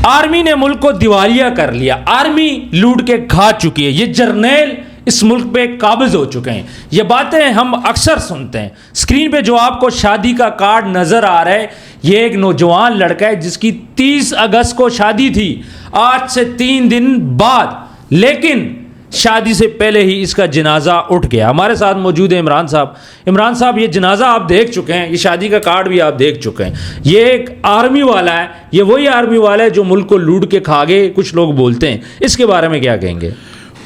Army نے ملک کو دیوالیہ کر لیا, آرمی لوٹ کے کھا چکی ہے, یہ جرنیل اس ملک پہ قابض ہو چکے ہیں. یہ باتیں ہم اکثر سنتے ہیں. اسکرین پہ جو آپ کو شادی کا کارڈ نظر آ رہا ہے, یہ ایک نوجوان لڑکا ہے جس کی 30 اگست کو شادی تھی, آج سے 3 دن بعد, لیکن شادی سے پہلے ہی اس کا جنازہ اٹھ گیا. ہمارے ساتھ موجود ہے عمران صاحب. عمران صاحب, یہ جنازہ آپ دیکھ چکے ہیں, یہ شادی کا کارڈ بھی آپ دیکھ چکے ہیں. یہ ایک آرمی والا ہے, یہ وہی آرمی والا ہے جو ملک کو لوٹ کے کھا گئے, کچھ لوگ بولتے ہیں. اس کے بارے میں کیا کہیں گے؟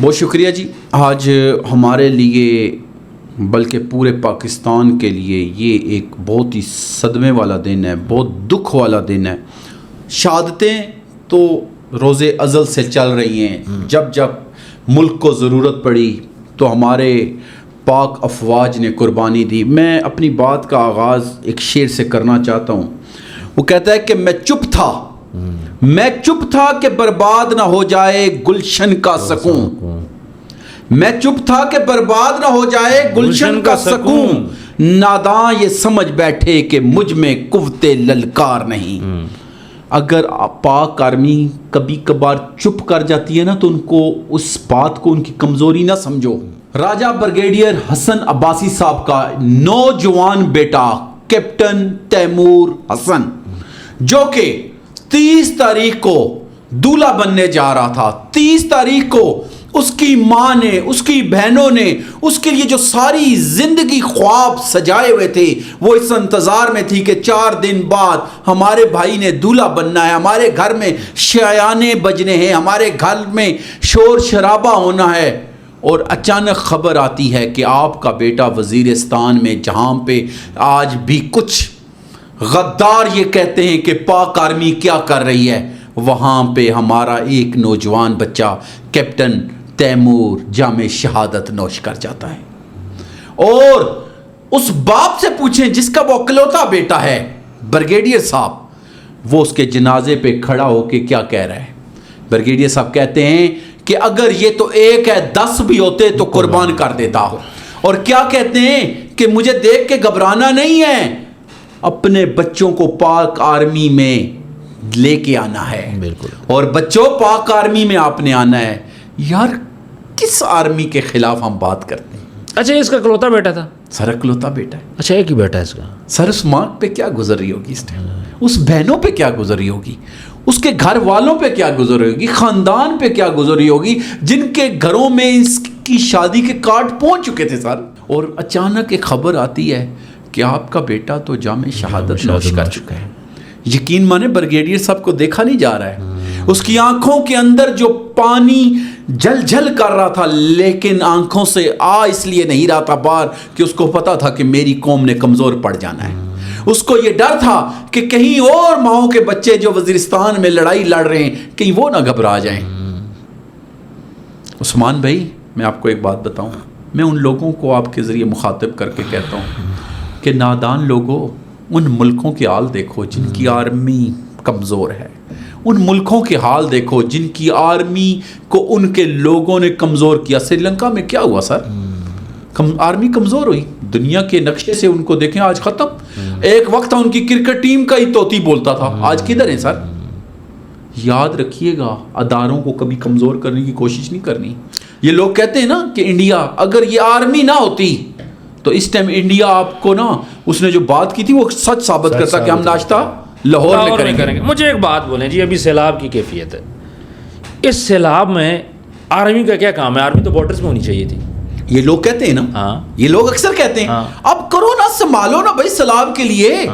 بہت شکریہ جی. آج ہمارے لیے بلکہ پورے پاکستان کے لیے یہ ایک بہت ہی صدمے والا دن ہے, بہت دکھ والا دن ہے. شہادتیں تو روز ازل سے چل رہی ہیں. جب جب ملک کو ضرورت پڑی تو ہمارے پاک افواج نے قربانی دی. میں اپنی بات کا آغاز ایک شعر سے کرنا چاہتا ہوں. وہ کہتا ہے کہ میں چپ تھا کہ برباد نہ ہو جائے گلشن کا سکون. میں چپ تھا کہ برباد نہ ہو جائے گلشن کا سکون. ناداں یہ سمجھ بیٹھے کہ مجھ میں قوت للکار نہیں. اگر پاک آرمی کبھی کبھار چپ کر جاتی ہے نا, تو ان کو اس بات کو ان کی کمزوری نہ سمجھو. راجہ بریگیڈیئر حسن عباسی صاحب کا نوجوان بیٹا کیپٹن تیمور حسن, جو کہ 30 تاریخ کو دولہا بننے جا رہا تھا, 30 تاریخ کو اس کی ماں نے, اس کی بہنوں نے اس کے لیے جو ساری زندگی خواب سجائے ہوئے تھے, وہ اس انتظار میں تھی کہ 4 دن بعد ہمارے بھائی نے دولہا بننا ہے, ہمارے گھر میں شایانے بجنے ہیں, ہمارے گھر میں شور شرابہ ہونا ہے. اور اچانک خبر آتی ہے کہ آپ کا بیٹا وزیرستان میں, جہاں پہ آج بھی کچھ غدار یہ کہتے ہیں کہ پاک آرمی کیا کر رہی ہے, وہاں پہ ہمارا ایک نوجوان بچہ کیپٹن تیمور جام شہادت نوش کر جاتا ہے. اور اس باپ سے پوچھیں جس کا وہ اکلوتا بیٹا ہے بریگیڈیئر صاحب, وہ اس کے جنازے پہ کھڑا ہو کے کیا کہہ رہا ہے. بریگیڈیئر صاحب کہتے ہیں کہ اگر یہ تو 1 ہے 10 بھی ہوتے تو قربان کر دیتا ہو. اور کیا کہتے ہیں کہ مجھے دیکھ کے گھبرانا نہیں ہے, اپنے بچوں کو پاک آرمی میں لے کے آنا ہے. بالکل. اور بچوں پاک آرمی میں آپ نے آنا ہے. یار کس آرمی کے خلاف ہم بات کرتے ہیں؟ اچھا, اس کا اکلوتا بیٹا تھا؟ سر اکلوتا بیٹا ہے. اچھا, ایک ہی بیٹا ہے اس کا. سر اس ماں پہ کیا گزر رہی ہوگی اس ٹائم, اس بہنوں پہ کیا گزر رہی ہوگی, اس کے گھر والوں پہ کیا گزر رہی ہوگی, خاندان پہ کیا گزر رہی ہوگی, جن کے گھروں میں اس کی شادی کے کارڈ پہنچ چکے تھے سر. اور اچانک ایک خبر آتی ہے کہ آپ کا بیٹا تو جام شہادت نوش کر چکا ہے. یقین مانے بریگیڈیئر صاحب کو دیکھا نہیں جا رہا ہے. اس کی آنکھوں کے اندر جو پانی جل جل کر رہا تھا, لیکن آنکھوں سے اس لیے نہیں رہا تھا باہر کہ اس کو پتا تھا کہ میری قوم نے کمزور پڑ جانا ہے. اس کو یہ ڈر تھا کہ کہیں اور ماؤں کے بچے جو وزیرستان میں لڑائی لڑ رہے ہیں کہیں وہ نہ گھبرا جائیں. عثمان بھائی, میں آپ کو ایک بات بتاؤں, میں ان لوگوں کو آپ کے ذریعے مخاطب کر کے کہتا ہوں کہ نادان لوگوں, ان ملکوں کے حال دیکھو جن کی آرمی کمزور ہے. ان ملکوں کے حال دیکھو جن کی آرمی کو ان کے لوگوں نے کمزور کیا. سری لنکا میں کیا ہوا سر, آرمی کمزور ہوئی. دنیا کے نقشے سے ان کو دیکھیں آج ختم. ایک وقت تھا ان کی کرکٹ ٹیم کا ہی طوطی بولتا تھا, آج کدھر ہے سر. یاد رکھیے گا, اداروں کو کبھی کمزور کرنے کی کوشش نہیں کرنی. یہ لوگ کہتے ہیں نا کہ انڈیا, اگر یہ آرمی نہ ہوتی تو اس ٹائم انڈیا آپ کو نا, اس نے جو بات کی تھی وہ سچ ثابت کرتا کہ ہم ناشتہ لاہور میں کریں گے. مجھے ایک بات بولیں جی, ابھی سیلاب کی کیفیت ہے, اس سیلاب میں آرمی کا کیا کام ہے؟ آرمی تو بارڈرز میں ہونی چاہیے تھی. یہ لوگ کہتے ہیں نا, یہ لوگ اکثر کہتے ہیں اب کرو نا, سنبھالو نا بھائی سیلاب کے لیے.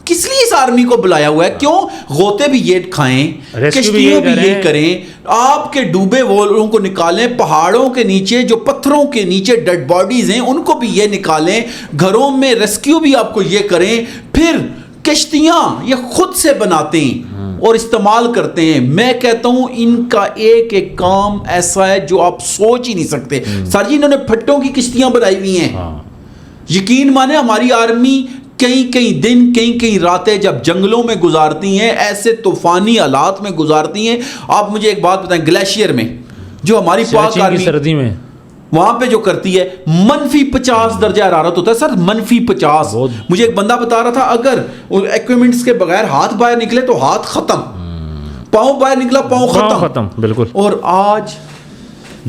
کس لیے اس آرمی کو بلایا ہوا ہے؟ کیوں غوطے بھی یہ کھائیں, کشتیوں بھی یہ کریں, آپ کے ڈوبے والوں کو نکالیں, پہاڑوں کے نیچے جو پتھروں کے نیچے ڈیڈ باڈیز ہیں ان کو بھی یہ نکالیں, گھروں میں ریسکیو بھی آپ کو یہ کریں. پھر کشتیاں یہ خود سے بناتے ہیں اور استعمال کرتے ہیں. میں کہتا ہوں ان کا ایک ایک کام ایسا ہے جو آپ سوچ ہی نہیں سکتے. سر جی انہوں نے پھٹوں کی کشتیاں بنائی ہوئی ہیں. یقین مانے ہماری آرمی کئی دن کئی راتیں جب جنگلوں میں گزارتی ہیں, ایسے طوفانی حالات میں گزارتی ہیں. آپ مجھے ایک بات بتائیں, گلیشیئر میں جو ہماری پاک آرمی سردی میں وہاں پہ جو کرتی ہے -50 درجہ حرارت ہوتا ہے سر, -50. مجھے ایک بندہ بتا رہا تھا اگر ایکوپمنٹس کے بغیر ہاتھ باہر نکلے تو ہاتھ ختم. پاؤں باہر نکلا پاؤں ختم بالکل. اور آج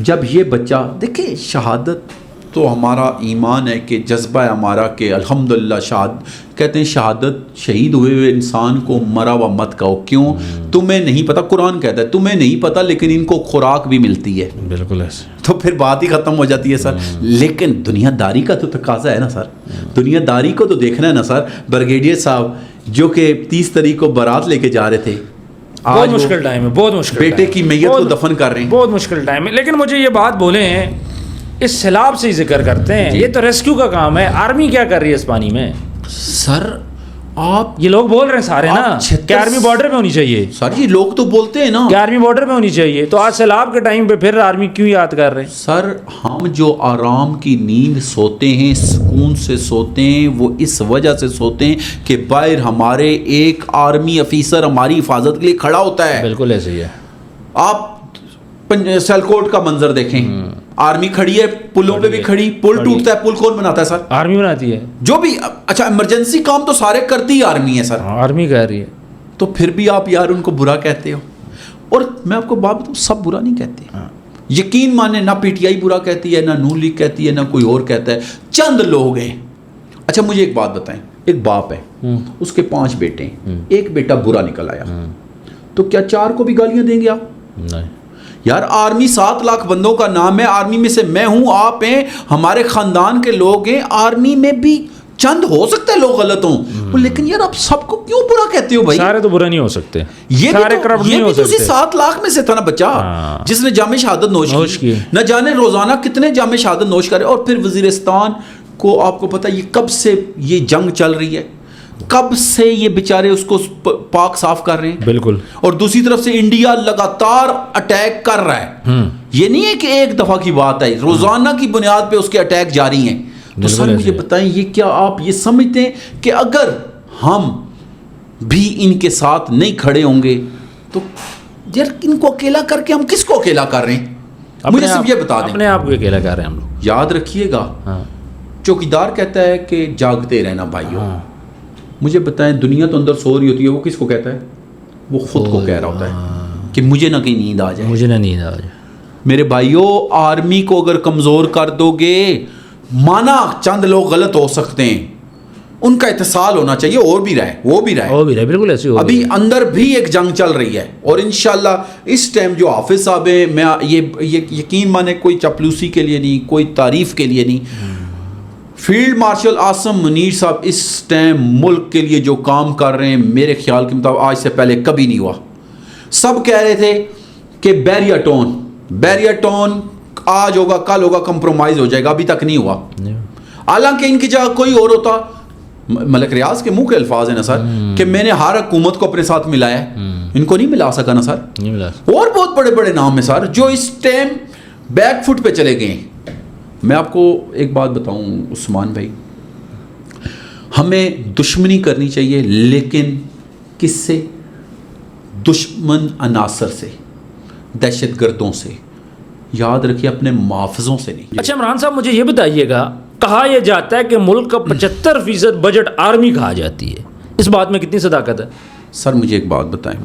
جب یہ بچہ دیکھیں شہادت تو ہمارا ایمان ہے کہ جذبہ ہے ہمارا کہ الحمدللہ کہتے ہیں شہادت شہید ہوئے ہوئے انسان کو مرا ہوا مت کہو. کیوں؟ تمہیں نہیں پتہ، قرآن کہتا ہے تمہیں نہیں پتہ لیکن ان کو خوراک بھی ملتی ہے. بالکل ایسے تو پھر بات ہی ختم ہو جاتی ہے سر. لیکن دنیا داری کا تو تقاضا ہے نا سر، دنیا داری کو تو دیکھنا ہے نا سر. بریگیڈیئر صاحب جو کہ 30 تاریخ کو بارات لے کے جا رہے تھے، بہت مشکل ٹائم ہے، بہت مشکل، بیٹے کی میت کو دفن کر رہے ہیں، بہت مشکل ٹائم ہے. لیکن مجھے یہ بات بولے ہیں اس سیلاب سے ہی ذکر کرتے ہیں، یہ تو ریسکیو کا کام ہے. آرمی کیا کر رہی ہے اس پانی میں؟ سر آپ یہ لوگ بول رہے ہیں سارے نا کہ آرمی بارڈر پہ ہونی چاہیے. سر یہ لوگ تو بولتے ہیں نا کہ آرمی بارڈر پہ ہونی چاہیے، تو آج سیلاب کے ٹائم پہ پھر آرمی کیوں یاد کر رہے ہیں؟ سر ہم جو آرام کی نیند سوتے ہیں، سکون سے سوتے ہیں، وہ اس وجہ سے سوتے ہیں کہ باہر ہمارے ایک آرمی افیسر ہماری حفاظت کے لیے کھڑا ہوتا ہے. بالکل ایسے ہی ہے. آپ سیلکوٹ کا منظر دیکھیں، آرمی کھڑی ہے، پلوں پہ بھی کھڑی، پل ٹوٹتا ہے، پل کون بناتا ہے سر؟ آرمی بناتی ہے. جو بھی اچھا ایمرجنسی کام تو سارے کرتی آرمی ہے سر. آرمی کہہ رہی ہے. تو پھر بھی آپ یار ان کو برا کہتے ہو. اور میں آپ کو بات بتاؤں، سب برا نہیں کہتے. یقین مانے نہ پی ٹی آئی برا کہتی ہے، نہ نون لیگ کہتی ہے، نہ کوئی اور کہتا ہے. چند لوگ ہیں. اچھا مجھے ایک بات بتائیں، ایک باپ ہے، اس کے 5 بیٹے ہیں، ایک بیٹا برا نکل آیا، تو کیا 4 کو بھی گالیاں دیں گے آپ؟ نہیں یار آرمی 7 لاکھ بندوں کا نام ہے، آرمی میں سے میں ہوں، آپ ہیں، ہمارے خاندان کے لوگ ہیں. آرمی میں بھی چند ہو سکتا ہے لوگ غلط ہوں، لیکن یار آپ سب کو کیوں برا کہتے ہو بھائی؟ سارے تو برا نہیں ہو سکتے، یہ سارے کرپٹ نہیں ہو سکتے. 7 لاکھ میں سے تھا نا بچہ جس نے جام شہادت نوش کی. نہ جانے روزانہ کتنے جام شہادت نوش کرے. اور پھر وزیرستان کو آپ کو پتہ یہ کب سے یہ جنگ چل رہی ہے، کب سے یہ بیچارے اس کو پاک صاف کر رہے ہیں. بالکل. اور دوسری طرف سے انڈیا لگاتار اٹیک کر رہا ہے. یہ نہیں ہے کہ ایک دفعہ کی بات ہے، روزانہ کی بنیاد پہ اس کے اٹیک جاری ہیں. تو سر مجھے بتائیں یہ کیا آپ یہ سمجھتے ہیں کہ اگر ہم بھی ان کے ساتھ نہیں کھڑے ہوں گے تو یار ان کو اکیلا کر کے ہم کس کو اکیلا کر رہے ہیں؟ مجھے صرف یہ بتا دیں. اپنے آپ کو اکیلا کر رہے ہیں ہم لوگ. یاد رکھیے گا چوکیدار کہتا ہے کہ جاگتے رہنا بھائیو. مجھے بتائیں دنیا تو اندر سو رہی ہوتی ہے، وہ کس کو کہتا ہے؟ وہ خود کو کہہ رہا ہوتا ہے کہ مجھے نہ کہیں نیند آ جائے، مجھے نہ نیند آ جائے. میرے بھائیو آرمی کو اگر کمزور کر دو گے، مانا چند لوگ غلط ہو سکتے ہیں، ان کا اتصال ہونا چاہیے، اور بھی رہے، وہ بھی رہے، وہ بھی رہے. بالکل ایسے ہی. ابھی اندر بھی ایک جنگ چل رہی ہے. اور انشاءاللہ اس ٹائم جو حافظ صاحب ہیں، میں یہ یقین مانے کوئی چپلوسی کے لیے نہیں، کوئی تعریف کے لیے نہیں، فیلڈ مارشل عاصم منیر صاحب اس ٹائم ملک کے لیے جو کام کر رہے ہیں میرے خیال کے مطابق آج سے پہلے کبھی نہیں ہوا. سب کہہ رہے تھے کہ بیریا ٹون آج ہوگا کل ہوگا کمپرومائز ہو جائے گا، ابھی تک نہیں ہوا. حالانکہ ان کی جگہ کوئی اور ہوتا، ملک ریاض کے منہ کے الفاظ ہیں نا سر کہ میں نے ہر حکومت کو اپنے ساتھ ملایا ہے، ان کو نہیں ملا سکا نا سر. اور بہت بڑے بڑے نام ہیں سر جو اس ٹائم بیک فٹ پہ چلے گئے. میں آپ کو ایک بات بتاؤں عثمان بھائی، ہمیں دشمنی کرنی چاہیے لیکن کس سے؟ دشمن عناصر سے، دہشت گردوں سے. یاد رکھیے اپنے محافظوں سے نہیں. اچھا عمران صاحب مجھے یہ بتائیے گا، کہا یہ جاتا ہے کہ ملک کا 75% بجٹ آرمی کہا جاتی ہے، اس بات میں کتنی صداقت ہے؟ سر مجھے ایک بات بتائیں،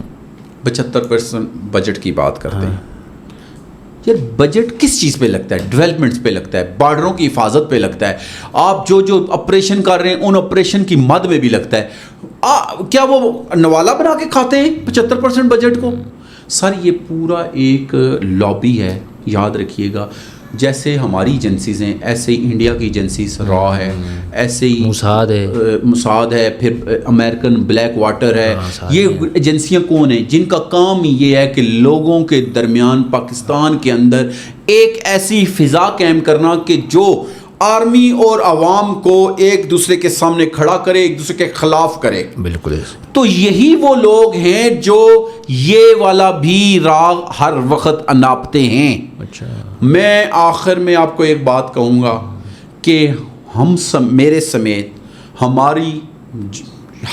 75% بجٹ کی بات کرتے ہیں، یار بجٹ کس چیز پہ لگتا ہے؟ ڈیولپمنٹس پہ لگتا ہے، بارڈروں کی حفاظت پہ لگتا ہے، آپ جو آپریشن کر رہے ہیں ان آپریشن کی مد میں بھی لگتا ہے. کیا وہ نوالا بنا کے کھاتے ہیں 75% بجٹ کو؟ سر یہ پورا ایک لابی ہے. یاد رکھیے گا جیسے ہماری ایجنسیز ہیں ایسے ہی انڈیا کی ایجنسیز را ہے، ایسے ہی موساد ہے، پھر امریکن بلیک واٹر ہے. یہ ایجنسیاں کون ہیں جن کا کام یہ ہے کہ لوگوں کے درمیان پاکستان کے اندر ایک ایسی فضا قائم کرنا کہ جو آرمی اور عوام کو ایک دوسرے کے سامنے کھڑا کرے، ایک دوسرے کے خلاف کرے. بالکل. تو یہی وہ لوگ ہیں جو یہ والا بھی راگ ہر وقت اناپتے ہیں. اچھا میں آخر میں آپ کو ایک بات کہوں گا کہ ہم میرے سمیت ہماری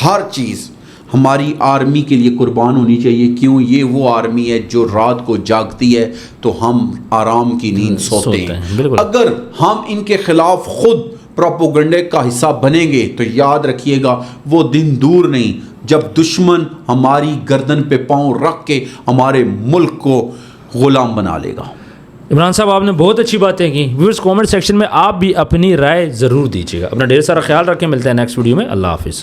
ہر چیز ہماری آرمی کے لیے قربان ہونی چاہیے. کیوں؟ یہ وہ آرمی ہے جو رات کو جاگتی ہے تو ہم آرام کی نیند سوتے ہیں. اگر ہم ان کے خلاف خود پروپیگنڈے کا حصہ بنیں گے تو یاد رکھیے گا وہ دن دور نہیں جب دشمن ہماری گردن پہ پاؤں رکھ کے ہمارے ملک کو غلام بنا لے گا۔ عمران صاحب آپ نے بہت اچھی باتیں کی۔ ویورز کامنٹ سیکشن میں آپ بھی اپنی رائے ضرور دیجیے گا۔ اپنا ڈھیر سارا خیال رکھیں، ملتے ہیں نیکسٹ ویڈیو میں۔ اللہ حافظ۔